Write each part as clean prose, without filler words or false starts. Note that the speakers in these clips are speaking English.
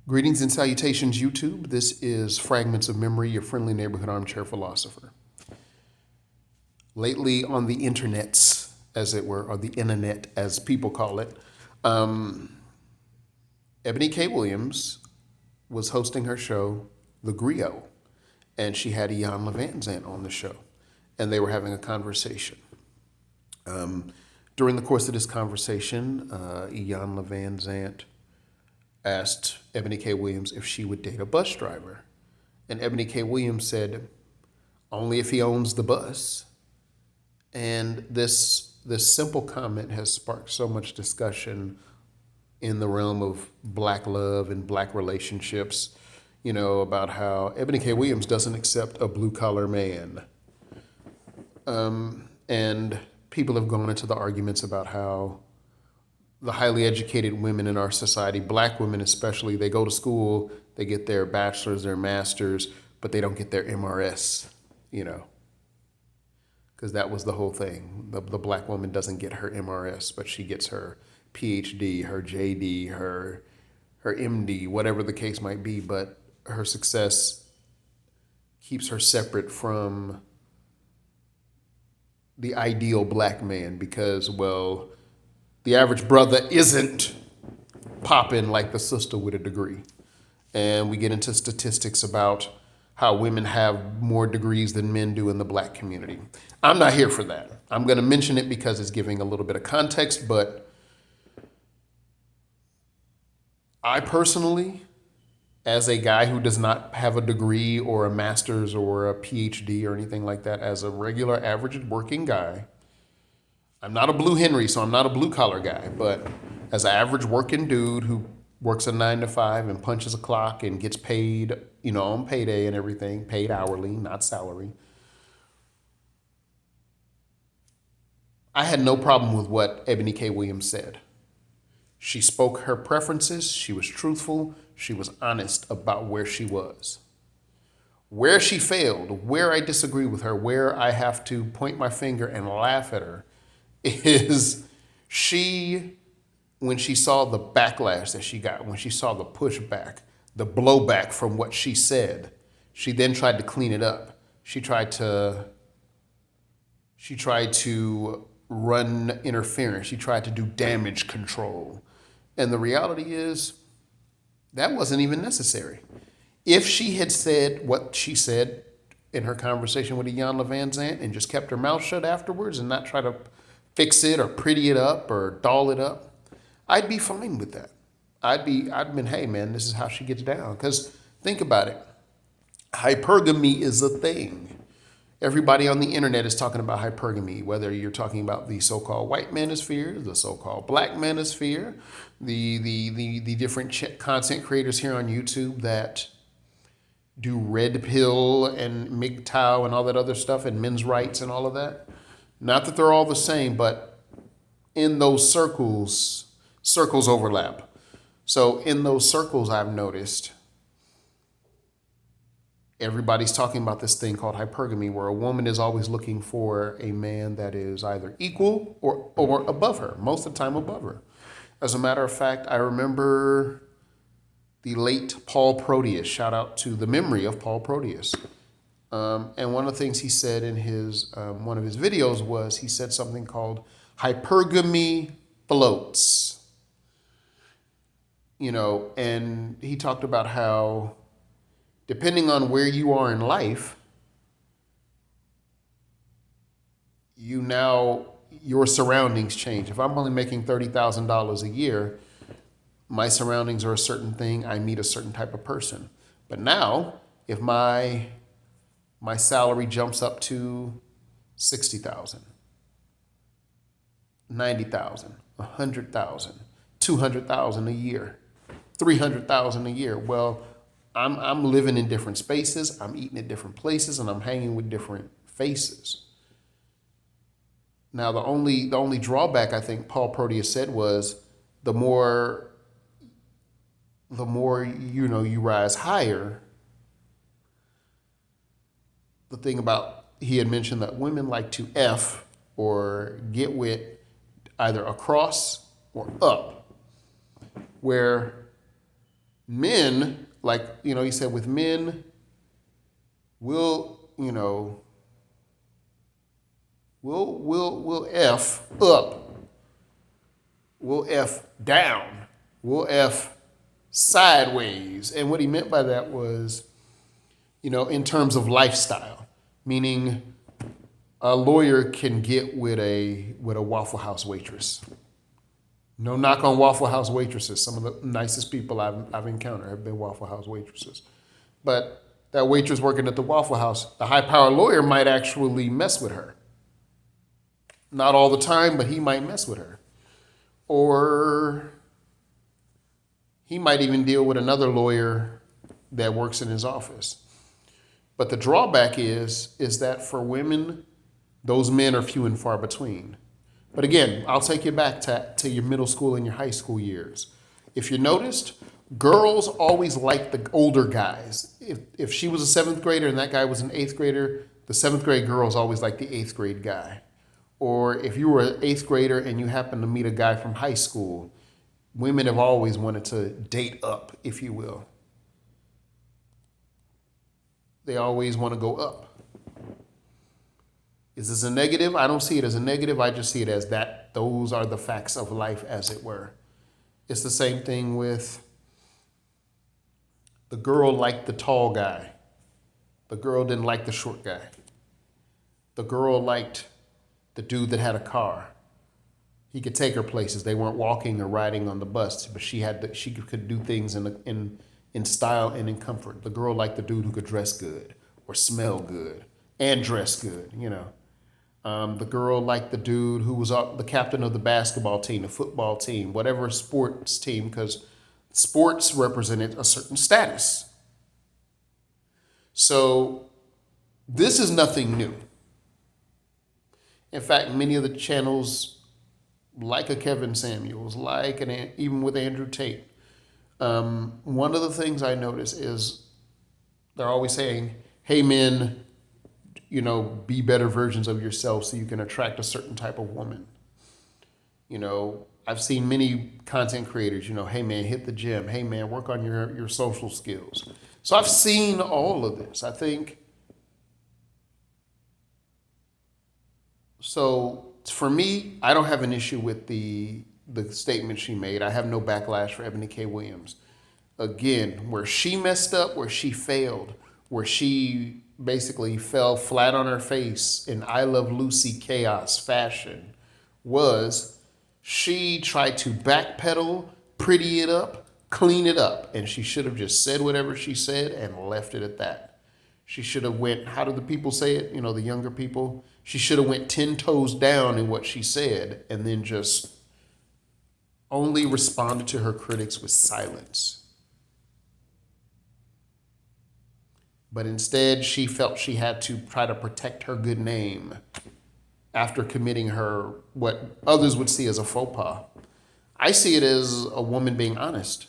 Greetings and salutations, YouTube. This is Fragments of Memory, your friendly neighborhood armchair philosopher. Lately on the internets, as it were, or the internet as people call it, Ebony K. Williams was hosting her show, The Griot, and she had Ian Levanzant on the show, and they were having a conversation. During the course of this conversation, Ian Levanzant asked Ebony K. Williams if she would date a bus driver. And Ebony K. Williams said, only if he owns the bus. And this simple comment has sparked so much discussion in the realm of black love and black relationships, about how Ebony K. Williams doesn't accept a blue collar man. And people have gone into the arguments about how the highly educated women in our society, black women especially, they go to school, they get their bachelor's, their master's, but they don't get their MRS, because that was the whole thing. The black woman doesn't get her MRS, but she gets her PhD, her JD, her MD, whatever the case might be, but her success keeps her separate from the ideal black man because, well, the average brother isn't popping like the sister with a degree. And we get into statistics about how women have more degrees than men do in the black community. I'm not here for that. I'm going to mention it because it's giving a little bit of context, but I personally, as a guy who does not have a degree or a master's or a PhD or anything like that, as a regular average working guy, I'm not a Blue Henry, so I'm not a blue collar guy, but as an average working dude who works a 9 to 5 and punches a clock and gets paid, on payday and everything, paid hourly, not salary, I had no problem with what Ebony K. Williams said. She spoke her preferences, she was truthful, she was honest about where she was. Where she failed, where I disagree with her, where I have to point my finger and laugh at her, is when she saw the backlash that she got, when she saw the pushback, the blowback from what she said, she then tried to clean it up. She tried to run interference. She tried to do damage control. And the reality is that wasn't even necessary. If she had said what she said in her conversation with Ian Levanzant and just kept her mouth shut afterwards and not try to fix it or pretty it up or doll it up, I'd be fine with that. I'd been, hey man, this is how she gets down. Because think about it. Hypergamy is a thing. Everybody on the internet is talking about hypergamy, whether you're talking about the so-called white manosphere, the so-called black manosphere, the different content creators here on YouTube that do red pill and MGTOW and all that other stuff and men's rights and all of that. Not that they're all the same, but in those circles overlap. So in those circles, I've noticed everybody's talking about this thing called hypergamy, where a woman is always looking for a man that is either equal or above her, most of the time above her. As a matter of fact, I remember the late Paul Proteus, shout out to the memory of Paul Proteus. And one of the things he said in his one of his videos was he said something called hypergamy floats. And he talked about how depending on where you are in life, your surroundings change. If I'm only making $30,000 a year, my surroundings are a certain thing. I meet a certain type of person. But now, if my salary jumps up to 60,000, 90,000, 100,000, 200,000 a year, 300,000 a year. Well, I'm living in different spaces, I'm eating at different places, and I'm hanging with different faces. Now, the only drawback I think Paul Proteus said was the more you rise higher. The thing about, he had mentioned that women like to F or get with either across or up, where Men, like, he said with men, we'll, we'll F up, we'll F down, we'll F sideways. And what he meant by that was, in terms of lifestyle, meaning a lawyer can get with a Waffle House waitress. No knock on Waffle House waitresses. Some of the nicest people I've encountered have been Waffle House waitresses. But that waitress working at the Waffle House, the high-powered lawyer might actually mess with her. Not all the time, but he might mess with her. Or he might even deal with another lawyer that works in his office. But the drawback is that for women, those men are few and far between. But again, I'll take you back to your middle school and your high school years. If you noticed, girls always liked the older guys. If she was a seventh grader and that guy was an eighth grader, the seventh grade girls always liked the eighth grade guy. Or if you were an eighth grader and you happened to meet a guy from high school, women have always wanted to date up, if you will. They always want to go up. Is this a negative? I don't see it as a negative. I just see it as that. Those are the facts of life, as it were. It's the same thing with the girl liked the tall guy. The girl didn't like the short guy. The girl liked the dude that had a car. He could take her places. They weren't walking or riding on the bus, but she could do things in style and in comfort. The girl liked the dude who could dress good or smell good and dress good, The girl liked the dude who was the captain of the basketball team, the football team, whatever sports team, because sports represented a certain status. So this is nothing new. In fact, many of the channels, like a Kevin Samuels, even with Andrew Tate, one of the things I notice is they're always saying, hey, men, be better versions of yourself so you can attract a certain type of woman. I've seen many content creators, hey, man, hit the gym. Hey, man, work on your social skills. So I've seen all of this. I think, so for me, I don't have an issue with the statement she made. I have no backlash for Eboni K. Williams. Again, where she messed up, where she failed, where she basically fell flat on her face in I Love Lucy chaos fashion, was she tried to backpedal, pretty it up, clean it up, and she should have just said whatever she said and left it at that. She should have went, how do the people say it, the younger people? She should have went 10 toes down in what she said and then just only responded to her critics with silence. But instead, she felt she had to try to protect her good name after committing what others would see as a faux pas. I see it as a woman being honest.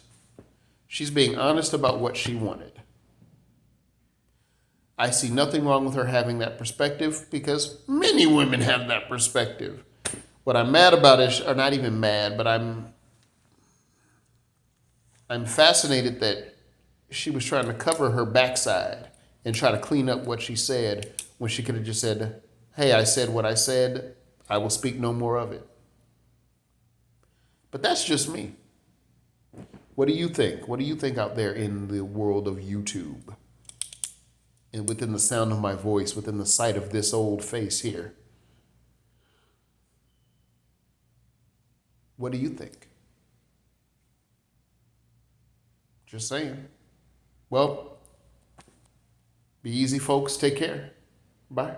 She's being honest about what she wanted. I see nothing wrong with her having that perspective because many women have that perspective. What I'm mad about is, or not even mad, but I'm fascinated that she was trying to cover her backside and try to clean up what she said when she could have just said, hey, I said what I said. I will speak no more of it. But that's just me. What do you think? What do you think out there in the world of YouTube? And within the sound of my voice, within the sight of this old face here? What do you think? Just saying. Well, be easy, folks. Take care. Bye.